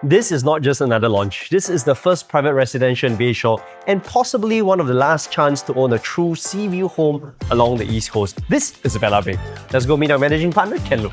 This is not just another launch. This is the first private residential in Bayshore and possibly one of the last chance to own a true sea view home along the East Coast. This is Vela Bay. Let's go meet our managing partner, Ken Lu.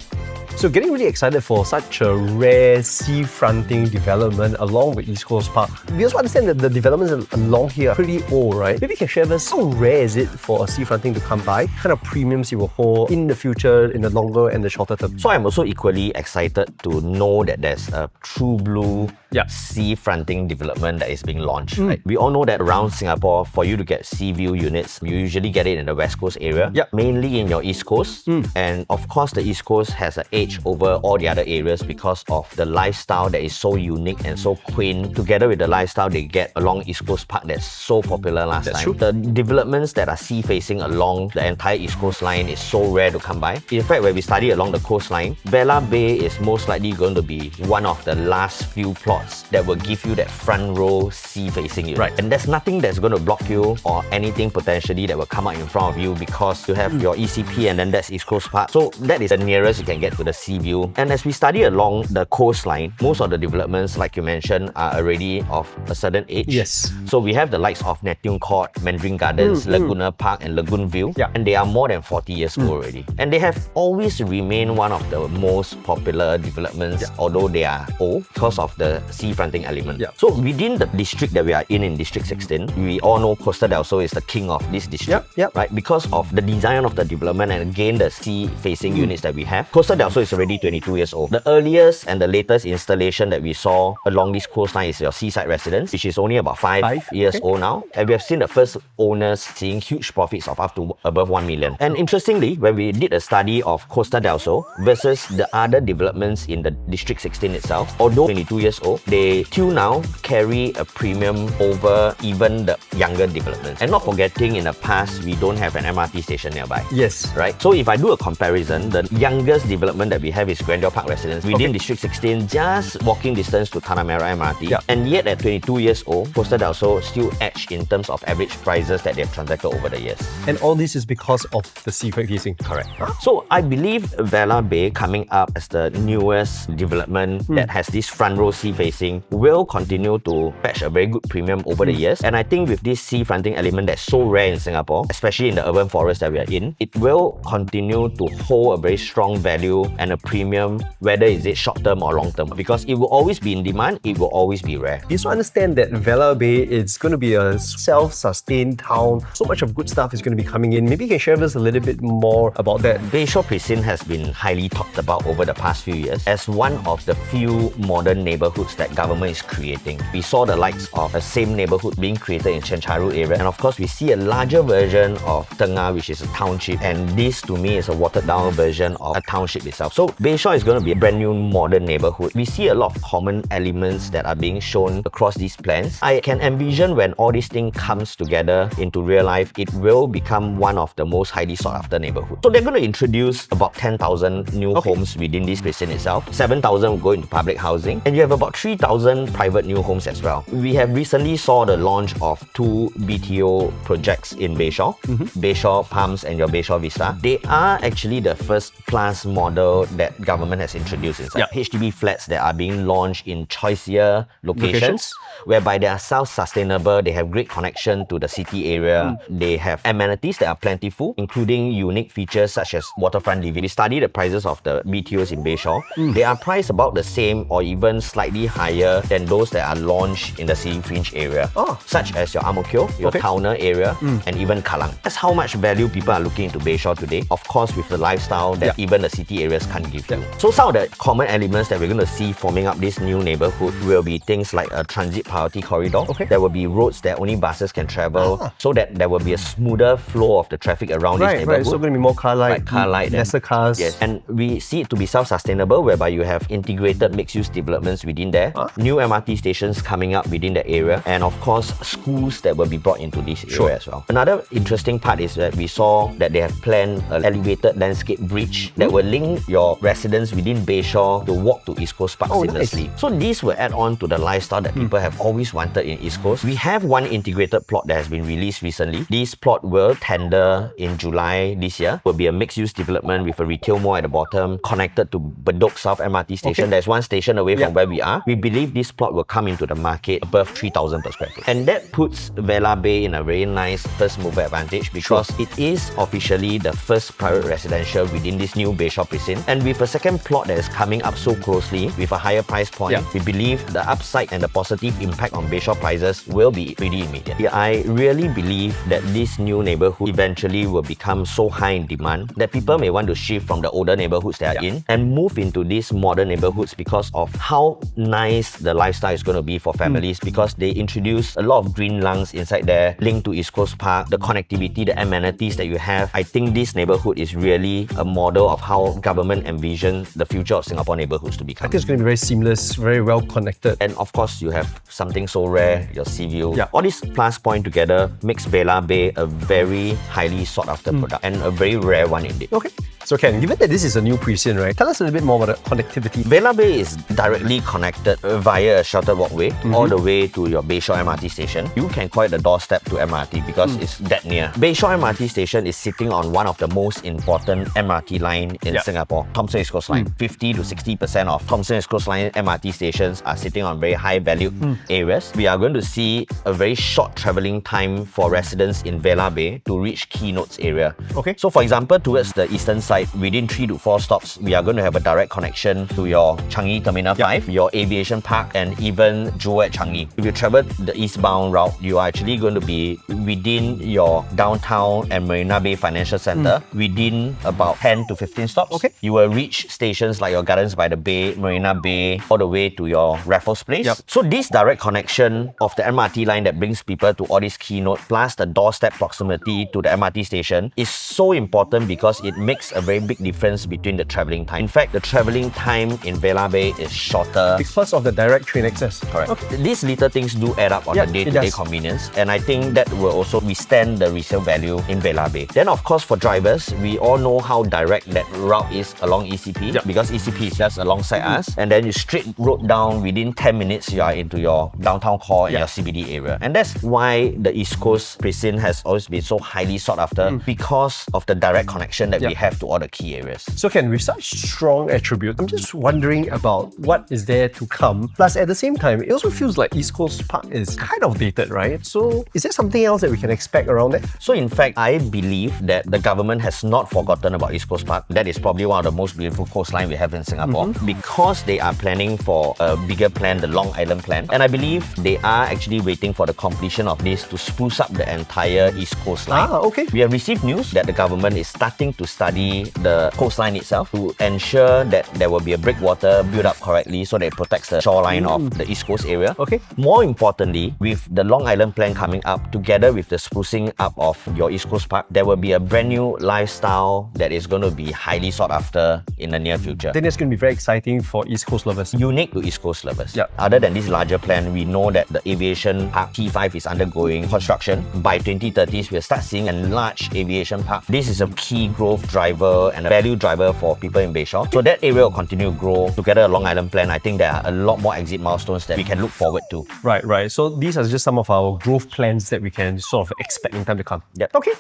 So getting really excited for such a rare sea-fronting development along the East Coast Park. We also understand that the developments along here are pretty old, right? Maybe you can share with us how rare is it for a sea-fronting to come by? What kind of premiums it will hold in the future, in the longer and the shorter term? So I'm also equally excited to know that there's a true blue sea-fronting development that is being launched. Right? We all know that around Singapore, for you to get sea view units, you usually get it in the West Coast area, mainly in your East Coast. And of course, the East Coast has an edge over all the other areas because of the lifestyle that is so unique and so quaint, together with the lifestyle they get along East Coast Park that's so popular last time. True. The developments that are sea-facing along the entire East Coast line is so rare to come by. In fact, when we study along the coastline, Vela Bay is most likely going to be one of the last few plots that will give you that front row sea-facing unit. Right. And there's nothing that's going to block you or anything potentially that will come out in front of you because you have your ECP and then that's East Coast Park. So that is the nearest you can get to the sea view. And as we study along the coastline, most of the developments, like you mentioned, are already of a certain age. Yes. So we have the likes of Neptune Court, Mandarin Gardens, Laguna Park and Lagoon View. And they are more than 40 years old already. And they have always remained one of the most popular developments, although they are old because of the sea-fronting element. So within the district that we are in District 16, we all know Costa del Sol is the king of this district, right? Because of the design of the development and again the sea-facing units that we have. Costa del Sol is already 22 years old. The earliest and the latest installation that we saw along this coastline is your seaside residence, which is only about 5 years old now. And we have seen the first owners seeing huge profits of up to above 1 million. And interestingly, when we did a study of Costa del Sol versus the other developments in the District 16 itself, although 22 years old, they till now carry a premium over even the younger developments. And not forgetting, in the past, we don't have an MRT station nearby. Yes. Right? So if I do a comparison, the youngest development that we have is Grandeur Park Residence within District 16, just walking distance to Tanah Merah MRT. And yet at 22 years old, Costa del Sol still edged in terms of average prices that they have transacted over the years. And all this is because of the sea-facing. Correct. So I believe Vela Bay coming up as the newest development that has this front row sea-facing will continue to fetch a very good premium over the years. And I think with this sea-fronting element that's so rare in Singapore, especially in the urban forest that we are in, it will continue to hold a very strong value and a premium, whether is it short-term or long-term, because it will always be in demand, it will always be rare. You also understand that Vela Bay is going to be a self-sustained town. So much of good stuff is going to be coming in. Maybe you can share with us a little bit more about that. Bayshore PRECINCT has been highly talked about over the past few years as one of the few modern neighborhoods that government is creating. We saw the likes of a same neighborhood being created in Chencharu area, and of course we see a larger version of Tengah, which is a township, and this to me is a watered down version of a township itself. So Bayshore is going to be a brand new modern neighborhood. We see a lot of common elements that are being shown across these plans. I can envision when all these things comes together into real life, it will become one of the most highly sought after neighborhoods. So they're going to introduce about 10,000 new homes within this precinct itself. 7,000 will go into public housing, and you have about 3,000 private new homes as well. We have recently saw the launch of 2 BTO projects in Bayshore, Bayshore Palms and your Bayshore Vista. They are actually the first class model that government has introduced inside. HDB flats that are being launched in choicier locations, whereby they are self-sustainable, they have great connection to the city area, they have amenities that are plentiful, including unique features such as waterfront living. We study the prices of the BTOs in Bayshore. They are priced about the same or even slightly higher than those that are launched in the city fringe area, such as your Ang Mo Kio, your Towner area, and even Kallang. That's how much value people are looking into Bayshore today, of course with the lifestyle that even the city areas can't give you. So some of the common elements that we're going to see forming up this new neighborhood will be things like a transit priority corridor. There will be roads that only buses can travel, so that there will be a smoother flow of the traffic around this neighborhood. So going to be more car light, lesser cars. Yes, and we see it to be self-sustainable, whereby you have integrated mixed-use developments within there, new MRT stations coming up within the area, and of course schools that will be brought into this area as well. Another interesting part is that we saw that they have planned an elevated landscape bridge that will link your residents within Bayshore to walk to East Coast Park seamlessly. Nice. So these will add on to the lifestyle that people have always wanted in East Coast. We have one integrated plot that has been released recently. This plot will tender in July this year. Will be a mixed-use development with a retail mall at the bottom, connected to Bedok South MRT station. There's one station away from where we are. We believe this plot will come into the market above 3,000 per square foot. And that puts Vela Bay in a very nice first mover advantage because it is officially the first private residential within this new Bayshore precinct. And with a second plot that is coming up so closely with a higher price point, we believe the upside and the positive impact on Bayshore prices will be pretty immediate. I really believe that this new neighborhood eventually will become so high in demand that people may want to shift from the older neighborhoods they are in and move into these modern neighborhoods because of how nice the lifestyle is going to be for families, because they introduce a lot of green lungs inside there, linked to East Coast Park, the connectivity, the amenities that you have. I think this neighborhood is really a model of how government envisions the future of Singapore neighborhoods to become. I think it's going to be very seamless, very well connected. And of course, you have something so rare, your sea view. All these plus point together makes Vela Bay a very highly sought after product and a very rare one indeed. Okay. So Ken, given that this is a new precinct, right? Tell us a little bit more about the connectivity. Vela Bay is directly connected via a sheltered walkway all the way to your Bayshore MRT station. You can call it a doorstep to MRT because it's that near. Bayshore MRT station is sitting on one of the most important MRT line in Singapore, Thomson East Coast Line. 50 to 60% of Thomson East Coast Line MRT stations are sitting on very high value areas. We are going to see a very short travelling time for residents in Vela Bay to reach keynotes area. Okay. So for example, towards the eastern side, within 3 to 4 stops, we are going to have a direct connection to your Changi Terminal 5, your Aviation Park, and even Jewel at Changi. If you travel the eastbound route, you are actually going to be within your downtown and Marina Bay Financial Centre within about 10 to 15 stops. Okay. You will reach stations like your Gardens by the Bay, Marina Bay, all the way to your Raffles Place. So this direct connection of the MRT line that brings people to all these keynotes, plus the doorstep proximity to the MRT station, is so important because it makes a very big difference between the travelling time. In fact, the travelling time in Vela Bay is shorter because of the direct train access. Correct. These little things do add up on the day-to-day convenience, and I think that will also withstand the resale value in Vela Bay. Then of course for drivers, we all know how direct that route is along ECP because ECP is just alongside us, and then you straight road down within 10 minutes you are into your downtown core in your CBD area. And that's why the East Coast precinct has always been so highly sought after because of the direct connection that we have to all the key areas. So Ken, with such strong attributes, I'm just wondering about what is there to come. Plus at the same time, it also feels like East Coast Park is kind of dated, right? So is there something else that we can expect around that? So in fact, I believe that the government has not forgotten about East Coast Park. That is probably one of the most beautiful coastline we have in Singapore because they are planning for a bigger plan, the Long Island plan. And I believe they are actually waiting for the completion of this to spruce up the entire East Coastline. Okay. We have received news that the government is starting to study the coastline itself to ensure that there will be a breakwater built up correctly so that it protects the shoreline of the East Coast area. Okay. More importantly, with the Long Island plan coming up, together with the sprucing up of your East Coast Park, there will be a brand new lifestyle that is going to be highly sought after in the near future. Then it's going to be very exciting for East Coast lovers. Unique to East Coast lovers. Other than this larger plan, we know that the aviation park T5 is undergoing construction. By 2030s, we'll start seeing a large aviation park. This is a key growth driver and a value driver for people in Bayshore. So that area will continue to grow. Together, Long Island plan, I think there are a lot more exit milestones that we can look forward to. Right. So these are just some of our growth plans that we can sort of expect in time to come. Yep. Okay.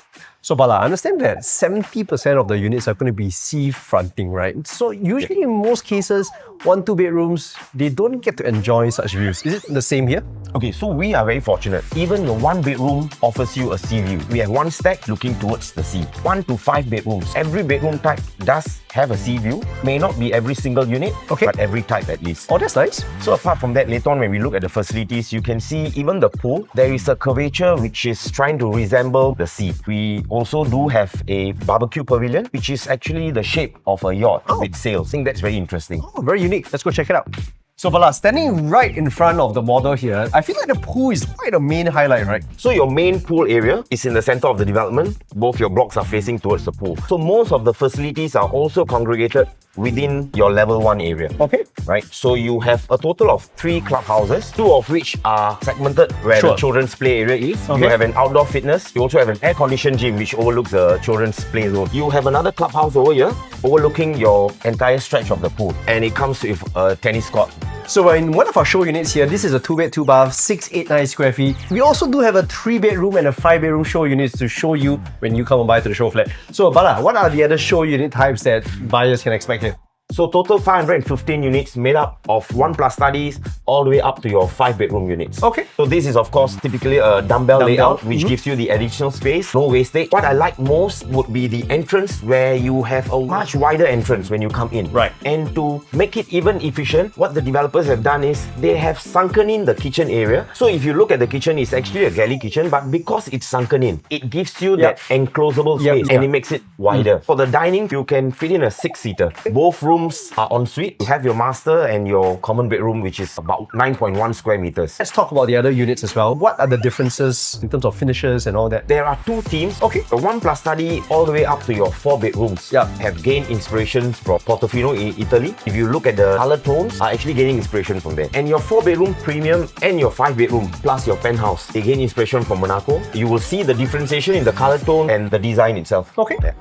So Bala, I understand that 70% of the units are going to be sea fronting, right? So usually in most cases, 1-2 bedrooms, they don't get to enjoy such views. Is it the same here? Okay, so we are very fortunate. Even your 1 bedroom offers you a sea view. We have 1 stack looking towards the sea. 1 to 5 bedrooms. Every bedroom type does have a sea view. May not be every single unit, but every type at least. Oh, that's nice. So apart from that, later on when we look at the facilities, you can see even the pool, there is a curvature which is trying to resemble the sea. We also do have a barbecue pavilion, which is actually the shape of a yacht with sails. I think that's very interesting. Oh, very unique. Let's go check it out. So Bala, standing right in front of the model here, I feel like the pool is quite a main highlight, right? So your main pool area is in the center of the development. Both your blocks are facing towards the pool. So most of the facilities are also congregated within your level 1 area. Okay. right? So you have a total of 3 clubhouses, 2 of which are segmented where the children's play area is. Okay. You have an outdoor fitness. You also have an air-conditioned gym which overlooks the children's play zone. You have another clubhouse over here overlooking your entire stretch of the pool, and it comes with a tennis court. So in one of our show units here, this is a 2-bed, 2-bath, 689 square feet. We also do have a 3-bedroom and a 5-bedroom show units to show you when you come and buy to the show flat. So Bala, what are the other show unit types that buyers can expect here? So total 515 units made up of 1+ studies all the way up to your 5-bedroom units. Okay. So this is of course typically a dumbbell layout which gives you the additional space, no wastage. What I like most would be the entrance where you have a much wider entrance when you come in. Right. And to make it even efficient, what the developers have done is they have sunken in the kitchen area. So if you look at the kitchen, it's actually a galley kitchen, but because it's sunken in, it gives you that enclosable space and it makes it wider. For the dining, you can fit in a 6-seater. Both rooms are ensuite. You have your master and your common bedroom, which is about 9.1 square meters. Let's talk about the other units as well. What are the differences in terms of finishes and all that? There are 2 themes. Okay. The 1+ study all the way up to your 4 bedrooms have gained inspiration from Portofino in Italy. If you look at the color tones, are actually gaining inspiration from there. And your 4-bedroom premium and your 5-bedroom plus your penthouse, they gain inspiration from Monaco. You will see the differentiation in the color tone and the design itself. Okay. Yeah.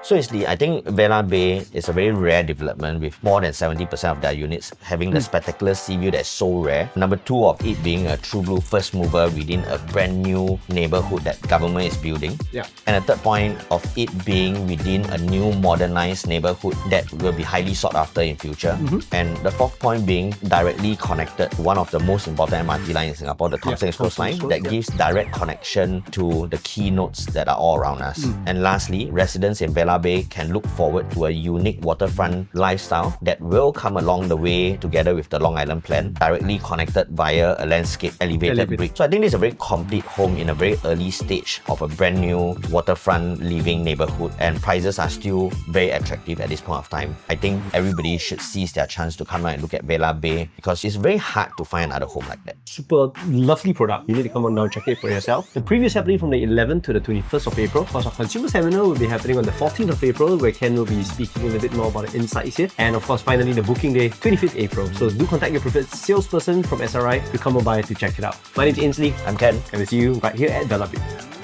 So I think Vela Bay is a very rare development with more than 70% of their units having the spectacular sea view that's so rare. Number 2 of it being a true blue first mover within a brand new neighborhood that government is building. And the third point of it being within a new modernized neighborhood that will be highly sought after in future. And the 4th point being directly connected to one of the most important MRT lines in Singapore, the Thomson Coast Line, that gives direct connection to the key nodes that are all around us. And lastly, residents in Vela Bay can look forward to a unique waterfront lifestyle that will come along the way together with the Long Island plan, directly connected via a landscape elevated bridge. So I think this is a very complete home in a very early stage of a brand new waterfront living neighborhood, and prices are still very attractive at this point of time. I think everybody should seize their chance to come out and look at Vela Bay because it's very hard to find another home like that. Super lovely product. You need to come on down and check it for yourself. The preview is happening from the 11th to the 21st of April. Of course, our consumer seminar will be happening on the 14th of April, where Ken will be speaking a little bit more about the insights here. And of course, finally, the booking day, 25th April. So do contact your preferred salesperson from SRI to come by to check it out. My name is Ainsley. I'm Ken. And we'll see you right here at Vela Bay.